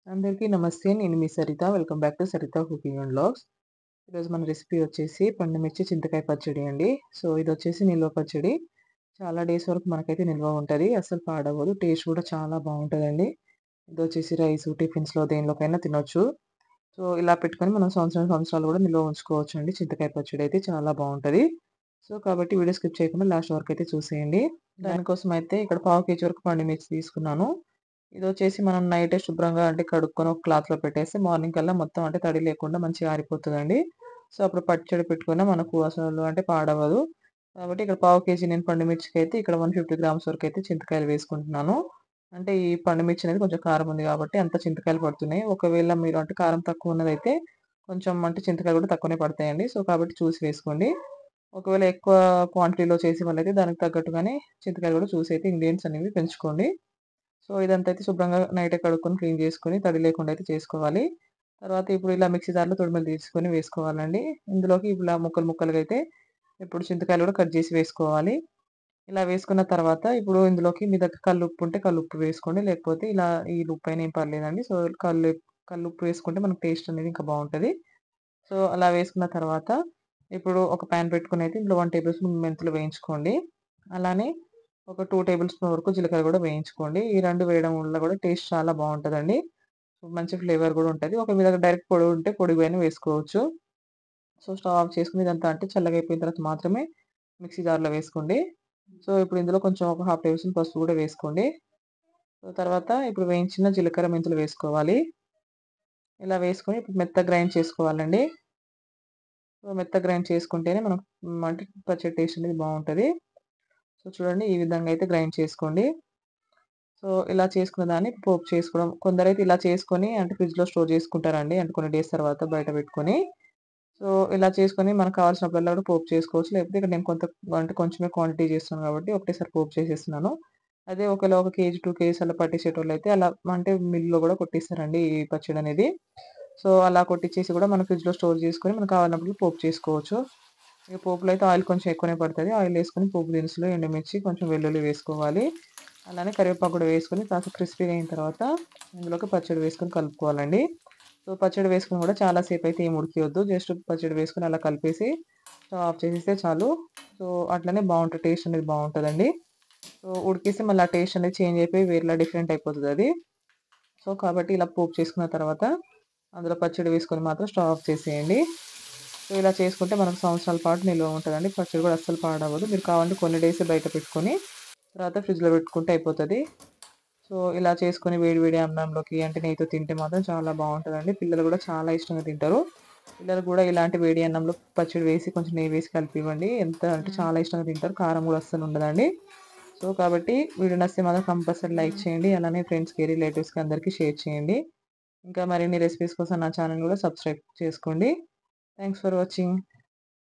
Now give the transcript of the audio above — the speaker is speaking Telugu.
అందరికీ నమస్తే. నేను మీ Saritha. Welcome back to Saritha cooking and vlogs. ఈరోజు మన రెసిపీ వచ్చేసి పండుమిర్చి చింతకాయ పచ్చడి అండి. సో, ఇదొచ్చేసి నిల్వ పచ్చడి. చాలా డేస్ వరకు మనకైతే నిల్వ ఉంటది. అస్సలు పాడవ్వదు. టేస్ట్ కూడా చాలా బావుంటదండి. ఇదొచ్చేసి రైసు, టిఫిన్స్‌లో దేనిలోకైనా తినొచ్చు. సో, ఇలా పెట్టుకొని మనం సంవత్సరాలు కూడా నిల్వ ఉంచుకోవచ్చండి. చింతకాయ పచ్చడైతే చాలా బావుంటది. సో, కాబట్టి వీడియో స్కిప్ చేయకుండా లాస్ట్ వరకైతే చూసేయండి. దానికోసమైతే ఇక్కడ పావు కేజీ వరకు పండుమిర్చి తీసుకున్నాను. ఇదొచ్చేసి మనం నైటే శుభ్రంగా అంటే కడుక్కొని ఒక క్లాత్‌లో పెట్టేస్తే మార్నింగ్ కల్లా మొత్తం అంటే తడి లేకుండా మంచిగా ఆరిపోతదండి. సో, అప్పుడు పచ్చడి పెట్టుకున్న మనకు అసలు అంటే పాడవదు. కాబట్టి ఇక్కడ పావు కేజీ నేను పండు మిర్చికైతే ఇక్కడ 150 గ్రామ్స్ వరకైతే చింతకాయలు వేసుకుంటున్నాను. అంటే ఈ పండు మిర్చి అనేది కొంచెం కారం ఉంది కాబట్టి అంత చింతకాయలు పడుతున్నాయి. ఒకవేళ మీరు అంటే కారం తక్కువ ఉన్నదైతే కొంచెం అంటే చింతకాయలు కూడా తక్కువనే పడతాయండి. సో, కాబట్టి చూసి వేసుకోండి. ఒకవేళ ఎక్కువ క్వాంటిటీలో చేసే వాళ్ళైతే దానికి తగ్గట్టుగానే చింతకాయలు కూడా చూసి అయితే ఇంగ్రీడియెంట్స్ అనేవి పెంచుకోండి. సో, ఇదంతా అయితే శుభ్రంగా నైటే కడుక్కొని, క్లీన్ చేసుకొని, తడి లేకుండా అయితే చేసుకోవాలి. తర్వాత ఇప్పుడు ఇలా మిక్సీ జార్‌లో తొడిమలు తీసుకొని వేసుకోవాలండి. ఇందులోకి ఇలా ముక్కలు ముక్కలుగా అయితే ఇప్పుడు చింతకాయలు కూడా కట్ చేసి వేసుకోవాలి. ఇలా వేసుకున్న తర్వాత ఇప్పుడు ఇందులోకి మీ దగ్గర కల్లుప్పు ఉంటే కల్లుప్పు వేసుకోండి. లేకపోతే ఇలా ఈ ఉప్పైనా ఏం పర్లేదండి. సో, కల్లుప్పు వేసుకుంటే మనకు టేస్ట్ అనేది ఇంకా బావుంటది. సో, అలా వేసుకున్న తర్వాత ఇప్పుడు ఒక పాన్ పెట్టుకొని అయితే ఇందులో 1 టేబుల్ స్పూన్ మెంతులు వేయించుకోండి. అలానే ఒక 2 టేబుల్ స్పూన్ వరకు జీలకర్ర కూడా వేయించుకోండి. ఈ 2 వేయడం వల్ల కూడా టేస్ట్ చాలా బావుంటదండి. మంచి ఫ్లేవర్ కూడా ఉంటది. మీ దగ్గర డైరెక్ట్ పొడి ఉంటే పొడివైనా వేసుకోవచ్చు. సో, స్టవ్ ఆఫ్ చేసుకొని ఇదంతా అంటే చల్లగా అయిపోయిన తర్వాత మాత్రమే మిక్సీ జార్‌లో వేసుకోండి. సో, ఇప్పుడు ఇందులో కొంచెం ఒక హాఫ్ టేబుల్ స్పూన్ పసుపు కూడా వేసుకోండి. సో, తర్వాత ఇప్పుడు వేయించిన జీలకర్ర, మెంతులు వేసుకోవాలి. ఇలా వేసుకొని ఇప్పుడు మెత్తగా గ్రైండ్ చేసుకోవాలండి. సో, మెత్తగా గ్రైండ్ చేసుకుంటేనే మనకు అంటే పచ్చడి టేస్ట్ అనేది బావుంటది. సో, చూడండి ఈ విధంగా అయితే గ్రైండ్ చేసుకోండి. సో, ఇలా చేసుకున్న దాన్ని పోపు చేసుకోవడం. కొందరైతే ఇలా చేసుకొని అంటే ఫ్రిడ్జ్‌లో స్టోర్ చేసుకుంటారండి. అంటే కొన్ని డేస్ తర్వాత బయట పెట్టుకొని. సో, ఇలా చేసుకొని మనకు కావాల్సినప్పుడల్లా కూడా పోపు చేసుకోవచ్చు. లేకపోతే ఇక్కడ నేను అంటే కొంచెమే క్వాంటిటీ చేస్తున్నాను కాబట్టి ఒకటేసారి పోపు చేసేస్తున్నాను. అదే ఒకవేళ 1 కేజీ, 2 కేజీస్ అలా పట్టించేటోళ్ళైతే అలా అంటే మిల్లులో కూడా కొట్టిస్తారండి ఈ పచ్చడనేది. సో, అలా కొట్టిచ్చేసి కూడా మనం ఫ్రిడ్జ్‌లో స్టోర్ చేసుకొని మనకు కావాలన్నప్పుడు పోపు చేసుకోవచ్చు. ఇక పోపులో అయితే ఆయిల్ కొంచెం ఎక్కువనే పడతది. ఆయిలేసుకొని పోపు దినుసులు, ఎండుమిర్చి, కొంచెం వెల్లుల్లి వేసుకోవాలి. అలానే కరివేపాకు కూడా వేసుకొని కాస్త క్రిస్పీగా అయిన తర్వాత ఇందులోకి పచ్చడి వేసుకొని కలుపుకోవాలండి. సో, పచ్చడి వేసుకొని కూడా చాలా సేపయితే ఏమి ఉడికియొద్దు. జస్ట్ పచ్చడి వేసుకొని అలా కలిపేసి స్టవ్ ఆఫ్ చేసేస్తే చాలు. సో, అట్లనే బావుంటది. టేస్ట్ అనేది బావుంటదండి. సో, ఉడికేస్తే మళ్ళీ ఆ టేస్ట్ అనేది చేంజ్ అయిపోయి వేరేలా డిఫరెంట్ అయిపోతదది. సో, కాబట్టి ఇలా పోపు చేసుకున్న తర్వాత అందులో పచ్చడి వేసుకొని మాత్రం స్టవ్ ఆఫ్ చేసేయండి. సో, ఇలా చేసుకుంటే మనకు సంవత్సరాల పాటు నిల్వ ఉంటదండి. పచ్చడి కూడా అస్సలు పాడవ్వదు. మీరు కావాలంటే కొన్ని డేసే బయట పెట్టుకొని తర్వాత ఫ్రిడ్జ్‌లో పెట్టుకుంటే అయిపోతది. సో, ఇలా చేసుకొని వేడి వేడి అన్నంలోకి అంటే నెయ్యితో తింటే మాత్రం చాలా బావుంటదండి. పిల్లలు కూడా చాలా ఇష్టంగా తింటారు. పిల్లలకు కూడా ఇలాంటి వేడి అన్నంలో పచ్చడి వేసి కొంచెం నెయ్యి వేసి కలిపివ్వండి. ఎంత అంటే చాలా ఇష్టంగా తింటారు. కారం కూడా అస్సలు ఉండదండి. సో, కాబట్టి వీడియో నచ్చితే మాత్రం కంపల్సరీ లైక్ చేయండి. అలానే ఫ్రెండ్స్‌కి, రిలేటివ్స్‌కి అందరికి షేర్ చేయండి. ఇంకా మరిన్ని రెసిపీస్ కోసం నా ఛానెల్ కూడా సబ్స్క్రైబ్ చేసుకోండి. Thanks for watching.